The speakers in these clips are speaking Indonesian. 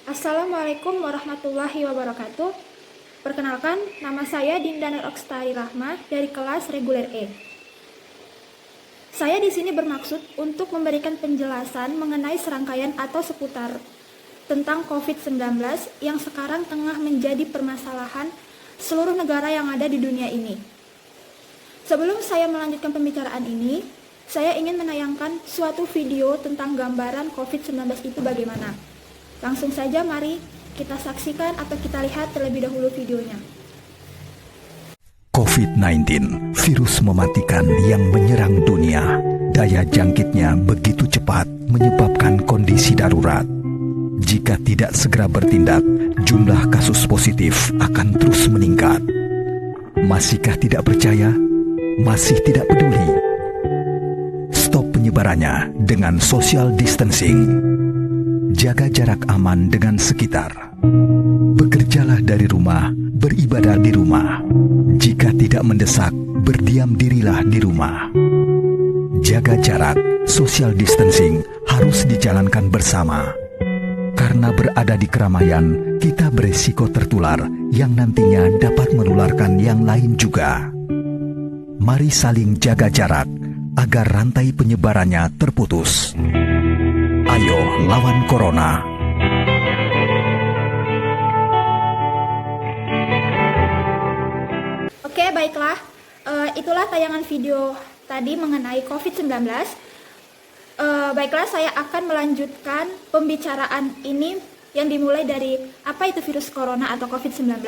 Assalamualaikum warahmatullahi wabarakatuh. Perkenalkan, nama saya Dinda Nur Okstari Rahma dari kelas reguler E. Saya di sini bermaksud untuk memberikan penjelasan mengenai serangkaian atau seputar tentang COVID-19 yang sekarang tengah menjadi permasalahan seluruh negara yang ada di dunia ini. Sebelum saya melanjutkan pembicaraan ini, saya ingin menayangkan suatu video tentang gambaran COVID-19 itu bagaimana. Langsung saja mari kita saksikan atau kita lihat terlebih dahulu videonya. COVID-19, virus mematikan yang menyerang dunia. Daya jangkitnya begitu cepat menyebabkan kondisi darurat. Jika tidak segera bertindak, jumlah kasus positif akan terus meningkat. Masihkah tidak percaya? Masih tidak peduli? Stop penyebarannya dengan social distancing. Jaga jarak aman dengan sekitar. Bekerjalah dari rumah, beribadah di rumah. Jika tidak mendesak, berdiam dirilah di rumah. Jaga jarak, social distancing harus dijalankan bersama. Karena berada di keramaian, kita beresiko tertular yang nantinya dapat menularkan yang lain juga. Mari saling jaga jarak agar rantai penyebarannya terputus. Ayo lawan corona. Oke, baiklah. Itulah tayangan video tadi mengenai COVID-19. Baiklah, saya akan melanjutkan pembicaraan ini yang dimulai dari apa itu virus corona atau COVID-19.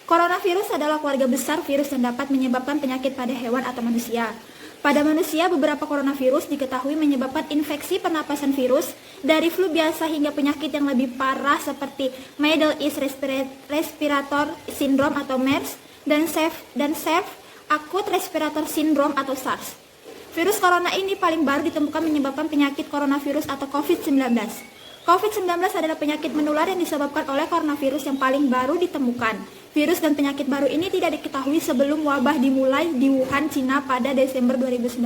Coronavirus adalah keluarga besar virus yang dapat menyebabkan penyakit pada hewan atau manusia. Pada manusia, beberapa coronavirus diketahui menyebabkan infeksi pernapasan virus dari flu biasa hingga penyakit yang lebih parah seperti Middle East Respiratory Syndrome atau MERS dan Severe Acute Respiratory Syndrome atau SARS. Virus corona ini paling baru ditemukan menyebabkan penyakit coronavirus atau COVID-19. COVID-19 adalah penyakit menular yang disebabkan oleh coronavirus yang paling baru ditemukan. Virus dan penyakit baru ini tidak diketahui sebelum wabah dimulai di Wuhan, Cina pada Desember 2019.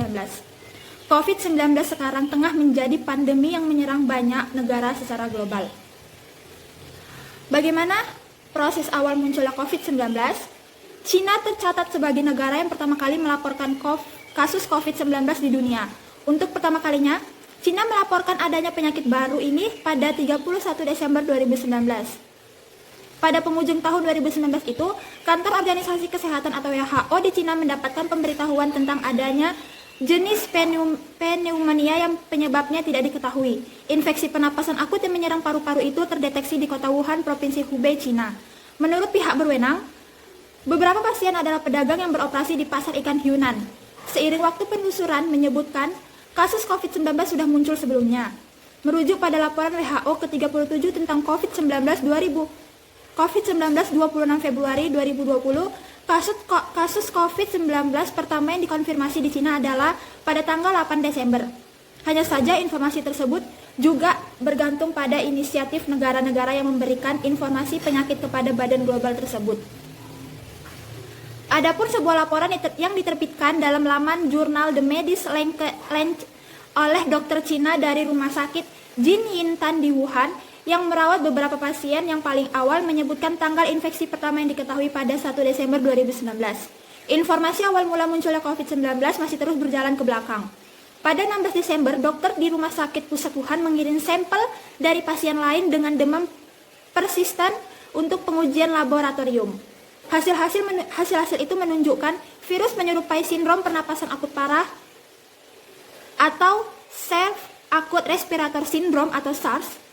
COVID-19 sekarang tengah menjadi pandemi yang menyerang banyak negara secara global. Bagaimana proses awal munculnya COVID-19? Cina tercatat sebagai negara yang pertama kali melaporkan kasus COVID-19 di dunia. Untuk pertama kalinya, Cina melaporkan adanya penyakit baru ini pada 31 Desember 2019. Pada penghujung tahun 2019 itu, kantor Organisasi Kesehatan atau WHO di Cina mendapatkan pemberitahuan tentang adanya jenis pneumonia yang penyebabnya tidak diketahui. Infeksi pernapasan akut yang menyerang paru-paru itu terdeteksi di kota Wuhan, Provinsi Hubei, Cina. Menurut pihak berwenang, beberapa pasien adalah pedagang yang beroperasi di pasar ikan Yunnan. Seiring waktu penelusuran menyebutkan kasus COVID-19 sudah muncul sebelumnya. Merujuk pada laporan WHO ke-37 tentang COVID-19 26 Februari 2020, kasus COVID-19 pertama yang dikonfirmasi di Cina adalah pada tanggal 8 Desember. Hanya saja informasi tersebut juga bergantung pada inisiatif negara-negara yang memberikan informasi penyakit kepada badan global tersebut. Adapun sebuah laporan yang diterbitkan dalam laman jurnal The Medicine oleh dokter Cina dari rumah sakit Jin Yintan di Wuhan yang merawat beberapa pasien yang paling awal menyebutkan tanggal infeksi pertama yang diketahui pada 1 Desember 2019. Informasi awal mula munculnya COVID-19 masih terus berjalan ke belakang. Pada 16 Desember, dokter di Rumah Sakit Pusat Wuhan mengirim sampel dari pasien lain dengan demam persisten untuk pengujian laboratorium. Hasil-hasil itu menunjukkan virus menyerupai sindrom pernapasan akut parah atau Severe Acute Respiratory Syndrome atau SARS.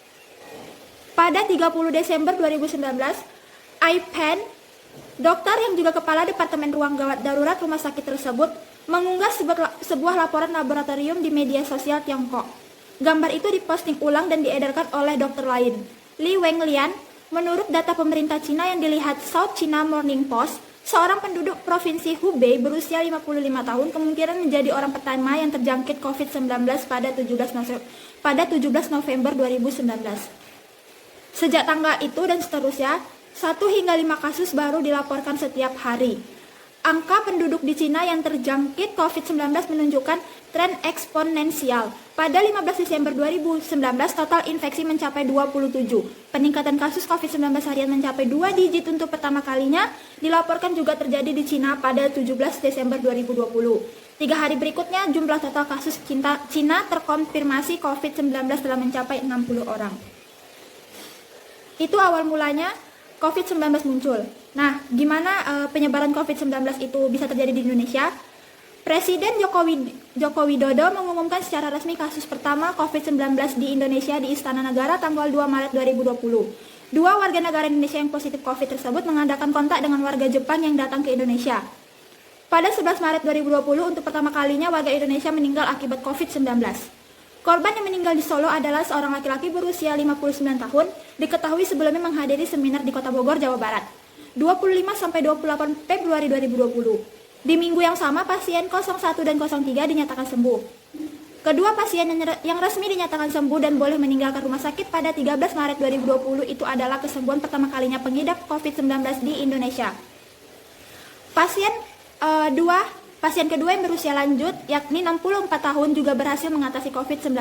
Pada 30 Desember 2019, Aipan, dokter yang juga kepala Departemen Ruang Gawat Darurat rumah sakit tersebut, mengunggah sebuah laporan laboratorium di media sosial Tiongkok. Gambar itu diposting ulang dan diedarkan oleh dokter lain. Li Wenlian, menurut data pemerintah Cina yang dilihat South China Morning Post, seorang penduduk provinsi Hubei berusia 55 tahun kemungkinan menjadi orang pertama yang terjangkit COVID-19 pada 17 November 2019. Sejak tanggal itu dan seterusnya, 1 hingga 5 kasus baru dilaporkan setiap hari. Angka penduduk di Cina yang terjangkit COVID-19 menunjukkan tren eksponensial. Pada 15 Desember 2019, total infeksi mencapai 27. Peningkatan kasus COVID-19 harian mencapai 2 digit untuk pertama kalinya dilaporkan juga terjadi di Cina pada 17 Desember 2020. 3 hari berikutnya, jumlah total kasus Cina terkonfirmasi COVID-19 telah mencapai 60 orang. Itu awal mulanya COVID-19 muncul. Nah, gimana penyebaran COVID-19 itu bisa terjadi di Indonesia? Presiden Joko Widodo mengumumkan secara resmi kasus pertama COVID-19 di Indonesia di Istana Negara tanggal 2 Maret 2020. 2 warga negara Indonesia yang positif COVID tersebut mengadakan kontak dengan warga Jepang yang datang ke Indonesia. Pada 11 Maret 2020, untuk pertama kalinya warga Indonesia meninggal akibat COVID-19. Korban yang meninggal di Solo adalah seorang laki-laki berusia 59 tahun, diketahui sebelumnya menghadiri seminar di Kota Bogor, Jawa Barat. 25-28 Februari 2020. Di minggu yang sama, pasien 01 dan 03 dinyatakan sembuh. Kedua pasien yang resmi dinyatakan sembuh dan boleh meninggalkan rumah sakit pada 13 Maret 2020 itu adalah kesembuhan pertama kalinya pengidap COVID-19 di Indonesia. Pasien kedua yang berusia lanjut, yakni 64 tahun, juga berhasil mengatasi COVID-19.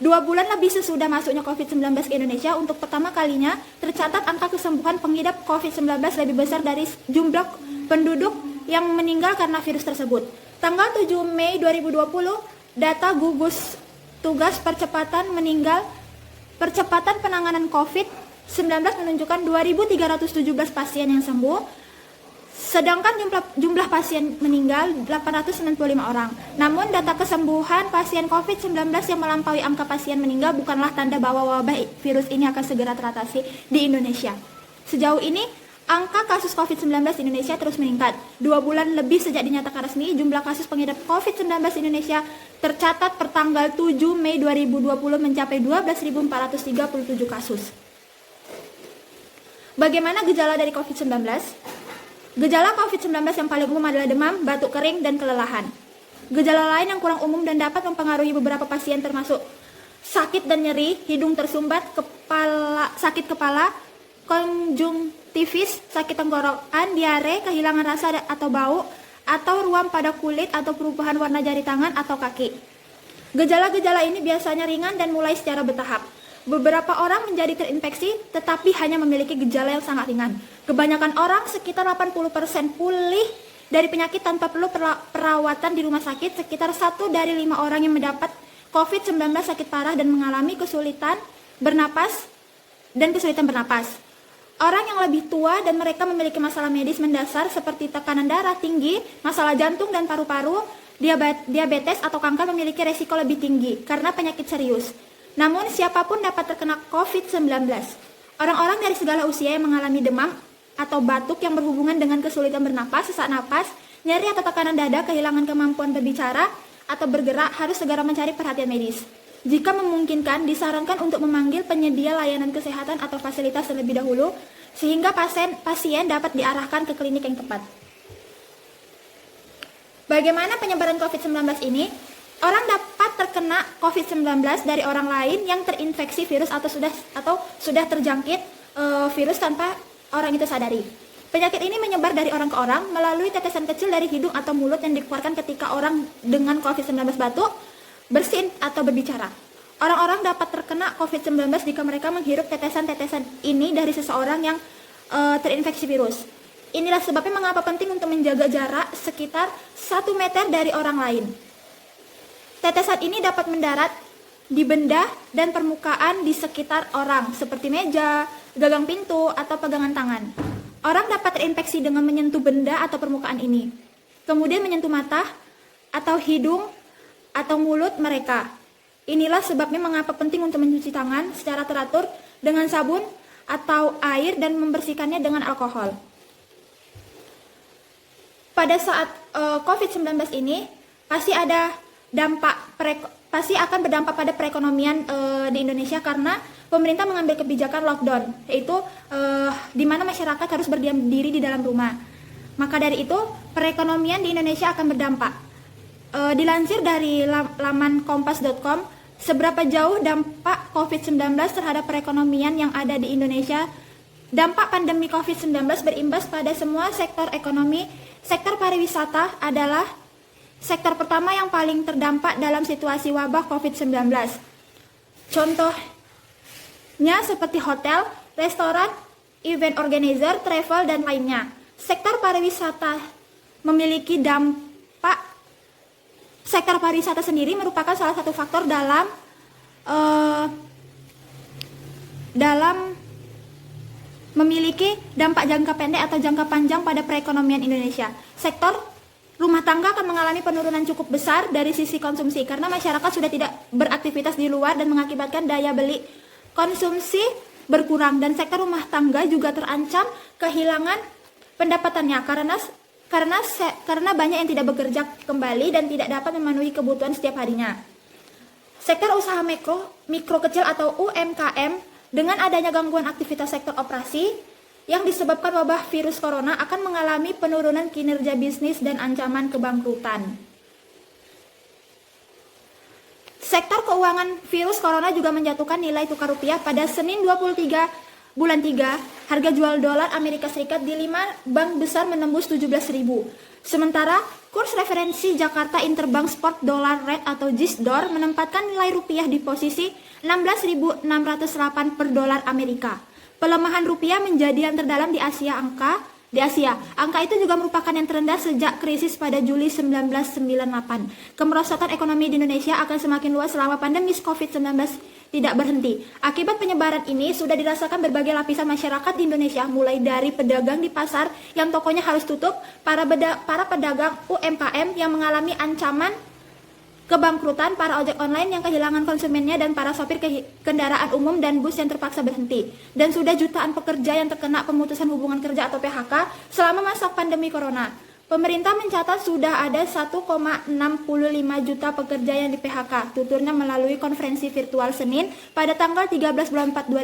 2 bulan lebih sesudah masuknya COVID-19 ke Indonesia, untuk pertama kalinya tercatat angka kesembuhan pengidap COVID-19 lebih besar dari jumlah penduduk yang meninggal karena virus tersebut. Tanggal 7 Mei 2020, data gugus tugas percepatan penanganan COVID-19 menunjukkan 2.317 pasien yang sembuh, sedangkan jumlah pasien meninggal 895 orang. Namun data kesembuhan pasien COVID-19 yang melampaui angka pasien meninggal bukanlah tanda bahwa wabah virus ini akan segera teratasi di Indonesia. Sejauh ini, angka kasus COVID-19 di Indonesia terus meningkat. 2 bulan lebih sejak dinyatakan resmi, jumlah kasus pengidap COVID-19 di Indonesia tercatat per tanggal 7 Mei 2020 mencapai 12.437 kasus. Bagaimana gejala dari COVID-19? Gejala COVID-19 yang paling umum adalah demam, batuk kering, dan kelelahan. Gejala lain yang kurang umum dan dapat mempengaruhi beberapa pasien termasuk sakit dan nyeri, hidung tersumbat, sakit kepala, konjungtivis, sakit tenggorokan, diare, kehilangan rasa atau bau, atau ruam pada kulit atau perubahan warna jari tangan atau kaki. Gejala-gejala ini biasanya ringan dan mulai secara bertahap. Beberapa orang menjadi terinfeksi tetapi hanya memiliki gejala yang sangat ringan. Kebanyakan orang, sekitar 80%, pulih dari penyakit tanpa perlu perawatan di rumah sakit. Sekitar 1 dari 5 orang yang mendapat COVID-19 sakit parah dan mengalami kesulitan bernapas. Orang yang lebih tua dan mereka memiliki masalah medis mendasar seperti tekanan darah tinggi, masalah jantung dan paru-paru, diabetes atau kanker memiliki resiko lebih tinggi karena penyakit serius. Namun siapapun dapat terkena COVID-19. Orang-orang dari segala usia yang mengalami demam atau batuk yang berhubungan dengan kesulitan bernapas, sesak napas, nyeri atau tekanan dada, kehilangan kemampuan berbicara atau bergerak harus segera mencari perhatian medis. Jika memungkinkan, disarankan untuk memanggil penyedia layanan kesehatan atau fasilitas terlebih dahulu sehingga pasien dapat diarahkan ke klinik yang tepat. Bagaimana penyebaran COVID-19 ini? Orang dapat terkena COVID-19 dari orang lain yang terinfeksi virus atau sudah terjangkit virus tanpa orang itu sadari. Penyakit ini menyebar dari orang ke orang melalui tetesan kecil dari hidung atau mulut yang dikeluarkan ketika orang dengan COVID-19 batuk, bersin, atau berbicara. Orang-orang dapat terkena COVID-19 jika mereka menghirup tetesan-tetesan ini dari seseorang yang terinfeksi virus. Inilah sebabnya mengapa penting untuk menjaga jarak sekitar 1 meter dari orang lain. Tetesan ini dapat mendarat di benda dan permukaan di sekitar orang, seperti meja, gagang pintu, atau pegangan tangan. Orang dapat terinfeksi dengan menyentuh benda atau permukaan ini, kemudian menyentuh mata atau hidung atau mulut mereka. Inilah sebabnya mengapa penting untuk mencuci tangan secara teratur dengan sabun atau air dan membersihkannya dengan alkohol. Pada saat COVID-19 ini pasti akan berdampak pada perekonomian di Indonesia karena pemerintah mengambil kebijakan lockdown, yaitu di mana masyarakat harus berdiam diri di dalam rumah. Maka dari itu, perekonomian di Indonesia akan berdampak. Dilansir dari laman kompas.com, seberapa jauh dampak COVID-19 terhadap perekonomian yang ada di Indonesia. Dampak pandemi COVID-19 berimbas pada semua sektor ekonomi Sektor pariwisata adalah sektor pertama yang paling terdampak dalam situasi wabah COVID-19. Contohnya seperti hotel, restoran, event organizer, travel, dan lainnya. Sektor pariwisata memiliki dampak. Sektor pariwisata sendiri merupakan salah satu faktor dalam memiliki dampak jangka pendek atau jangka panjang pada perekonomian Indonesia. Sektor rumah tangga akan mengalami penurunan cukup besar dari sisi konsumsi karena masyarakat sudah tidak beraktivitas di luar dan mengakibatkan daya beli konsumsi berkurang, dan sektor rumah tangga juga terancam kehilangan pendapatannya karena banyak yang tidak bekerja kembali dan tidak dapat memenuhi kebutuhan setiap harinya. Sektor usaha mikro kecil atau UMKM dengan adanya gangguan aktivitas sektor operasi yang disebabkan wabah virus corona akan mengalami penurunan kinerja bisnis dan ancaman kebangkrutan. Sektor keuangan, virus corona juga menjatuhkan nilai tukar rupiah. Pada Senin 23 bulan 3, harga jual dolar Amerika Serikat di 5 bank besar menembus 17.000. Sementara kurs referensi Jakarta Interbank Spot Dollar Rate atau JISDOR menempatkan nilai rupiah di posisi 16.608 per dolar Amerika. Pelemahan rupiah menjadi yang terdalam di Asia. Angka itu juga merupakan yang terendah sejak krisis pada Juli 1998. Kemerosotan ekonomi di Indonesia akan semakin luas selama pandemi COVID-19 tidak berhenti. Akibat penyebaran ini sudah dirasakan berbagai lapisan masyarakat di Indonesia, mulai dari pedagang di pasar yang tokonya harus tutup, para pedagang UMKM yang mengalami ancaman kebangkrutan, para ojek online yang kehilangan konsumennya, dan para sopir kendaraan umum dan bus yang terpaksa berhenti. Dan sudah jutaan pekerja yang terkena pemutusan hubungan kerja atau PHK selama masa pandemi corona. Pemerintah mencatat sudah ada 1,65 juta pekerja yang di PHK, tuturnya melalui konferensi virtual Senin pada tanggal 13 bulan 4 2020.